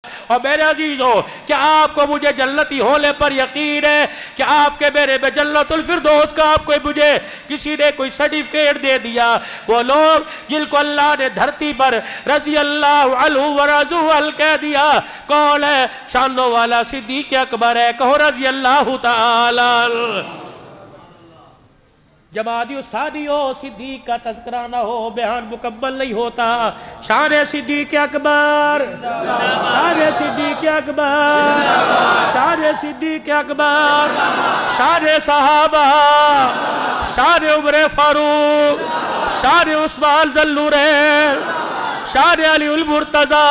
اور میرے عزیزو کیا آپ کو مجھے جنتی ہونے پر یقین ہے کہ آپ کے میرے میں جنت الفردوس کا آپ کو مجھے کسی نے کوئی سرٹیفکیٹ دے دیا؟ وہ لوگ جن کو اللہ نے دھرتی پر رضی اللہ عنہ ورضوا عنہ کہہ دیا کون ہے؟ شانوں والا صدیق اکبر ہے، کہو رضی اللہ تعالی۔ جب آدیو سادیو صدیق کا تذکرہ نہ ہو بیان مکمل نہیں ہوتا۔ شان صدیق اکبر، شان صدیق اکبر، شان صدیق اکبر، شان صحابہ، شان عمر فاروق، شان عثمان ذی النورین، شان علی المرتضی،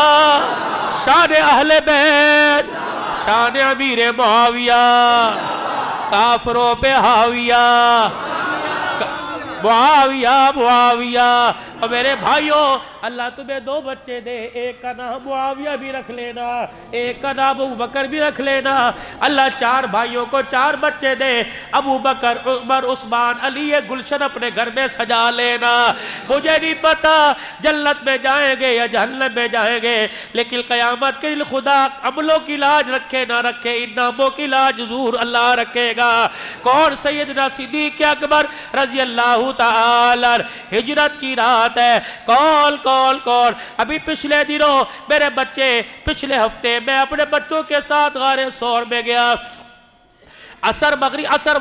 شان اہل بیت، شان امیر معاویہ، کافروں پہ حاویہ، معاویہ۔ اور میرے بھائیوں اللہ تمہیں دو بچے دے، ایک کا نام معاویہ بھی رکھ لینا، ایک کا نام ابو بکر بھی رکھ لینا۔ اللہ چار بھائیوں کو چار بچے دے، ابو بکر، عمر، عثمان، علی، یہ گلشن اپنے گھر میں سجا لینا۔ مجھے نہیں پتا جنت میں جائیں گے یا جہنم میں جائیں گے، لیکن قیامت کے دن خدا عملوں کی لاج رکھے نہ رکھے، ان ناموں کی لاج ضرور اللہ رکھے گا۔ کون؟ سیدنا صدیق اکبر رضی اللہ تعالی۔ ہجرت کی رات ہے، کون کون کون؟ ابھی پچھلے دنوں میرے بچے، پچھلے ہفتے میں اپنے بچوں کے ساتھ غار ثور میں گیا۔ عصر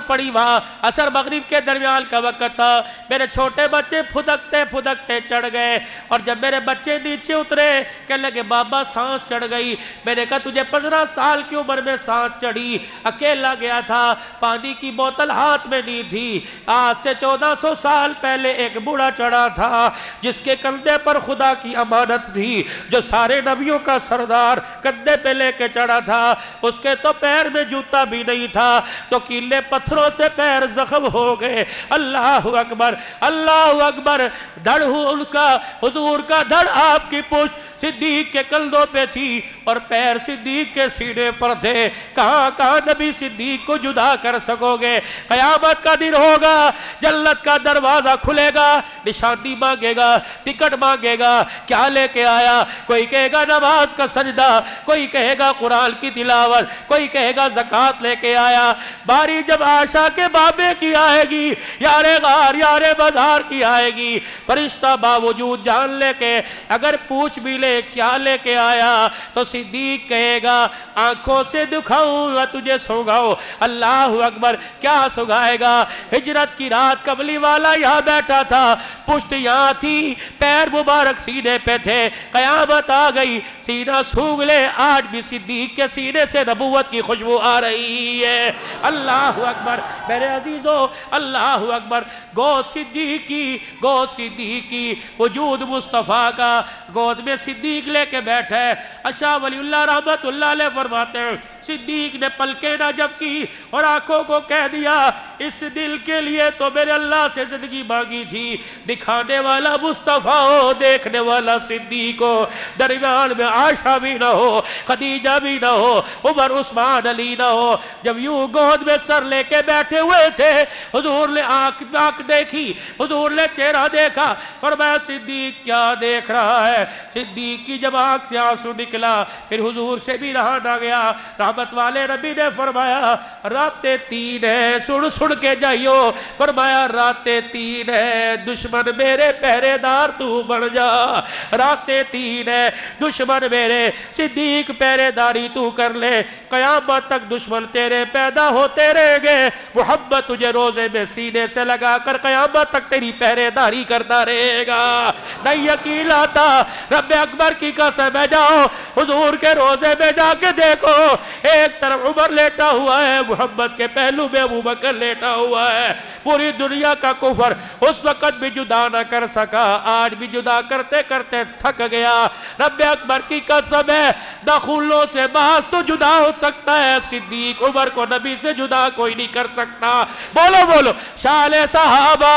پڑی وہاں، عصر مغرب کے درمیان کا وقت تھا۔ میرے چھوٹے بچے پھدکتے پھدکتے چڑھ گئے، اور جب میرے بچے نیچے اترے کہنے لگے بابا سانس چڑھ گئی۔ میں نے کہا تجھے 15 سال کی عمر میں سانس چڑھی؟ اکیلا گیا تھا، پانی کی بوتل ہاتھ میں نہیں تھی۔ آج سے 1400 سال پہلے ایک بوڑھا چڑھا تھا جس کے کندھے پر خدا کی امانت تھی، جو سارے نبیوں کا سردار کندھے پہ لے کے چڑھا تھا۔ اس کے تو پیر میں جوتا بھی نہیں تھا، تو کیلے پتھروں سے پیر زخم ہو گئے۔ اللہ اکبر، اللہ اکبر۔ دھڑ ان کا، حضور کا دھڑ آپ کی پشت صدیق کے کندھوں پہ تھی، اور پیر صدیق کے سینے پر تھے۔ کہاں کہاں نبی صدیق کو جدا کر سکو گے؟ قیامت کا دن ہوگا، جنت کا دروازہ کھلے گا، نشانی مانگے گا، ٹکٹ مانگے گا، کیا لے کے آیا؟ کوئی کہے گا نماز کا سجدہ، کوئی کہے گا قرآن کی تلاوت، کوئی کہے گا زکوٰۃ لے کے آیا۔ باری جب عائشہ کے بابے کی آئے گی، یار غار یار بازار کی آئے گی، فرشتہ باوجود جان لے کے اگر پوچھ بھی لے کیا لے کے آیا، تو صدیق کہے گا آنکھوں سے دکھاؤں یا تجھے سنگاؤں؟ اللہ اکبر، کیا سنگائے گا؟ ہجرت کی رات کملی والا یہاں بیٹھا تھا، پشت یہاں تھی، پیر مبارک سینے پہ تھے۔ قیامت آ گئی، سینہ سونگ لے، آج بھی صدیق کے سینے سے نبوت کی خوشبو آ رہی ہے۔ اللہ اکبر میرے عزیزو، اللہ اکبر۔ گود صدیقی، گود صدیقی، وجود مصطفیٰ کا، گود میں صدیق لے کے بیٹھے۔ اچھا ولی اللہ رحمت اللہ علیہ فرماتے ہیں صدیق نے پلکیں نہ جب کی اور آنکھوں کو کہہ دیا اس دل کے لیے تو میرے اللہ سے زندگی مانگی تھی، دکھانے والا مصطفیٰ ہو، دیکھنے والا صدیق ہو، درمیان میں عائشہ بھی نہ ہو، خدیجہ بھی نہ ہو، عمر، عثمان، علی نہ ہو۔ جب یوں گود میں سر لے کے بیٹھے ہوئے تھے، حضور نے آنکھ دیکھی، حضور نے چہرہ دیکھا، فرمایا صدیق کیا دیکھ رہا ہے؟ صدیق کی جب آنکھ سے آنسو نکلا، پھر حضور سے بھی رہا نہ گیا۔ رحمت والے ربی نے فرمایا راتیں 3 ہیں، سن کے جائیو، فرمایا راتیں 3 ہیں، دشمن میرے پہرے دار تو بن جا۔ راتیں 3 ہیں، دشمن میرے، صدیق پہرے داری تو کر لے، قیامت تک دشمن تیرے پیدا ہوتے رہیں گے۔ محمد تجھے روزے میں سینے سے لگا کر قیامت تک تیری پہرے داری کرتا رہے گا۔ نہیں یقین آتا، رب اکبر کی قسم ہے، جاؤ حضور کے روزے میں جا کے دیکھو، ایک طرف عمر لیٹا ہوا ہے، محمد کے پہلو میں ابو بکر لیٹا ہوا ہے۔ پوری دنیا کا کفر اس وقت بھی جدا نہ کر سکا، آج بھی جدا کرتے کرتے تھک گیا۔ رب اکبر کی قسم ہے، نہ خونوں سے باز تو جدا ہو سکتا ہے، صدیق عمر کو نبی سے جدا کوئی نہیں کر سکتا۔ بولو بولو، شان صحابہ،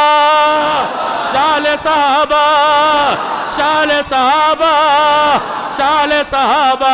شان صحابہ، شان صحابہ، شان صحابہ،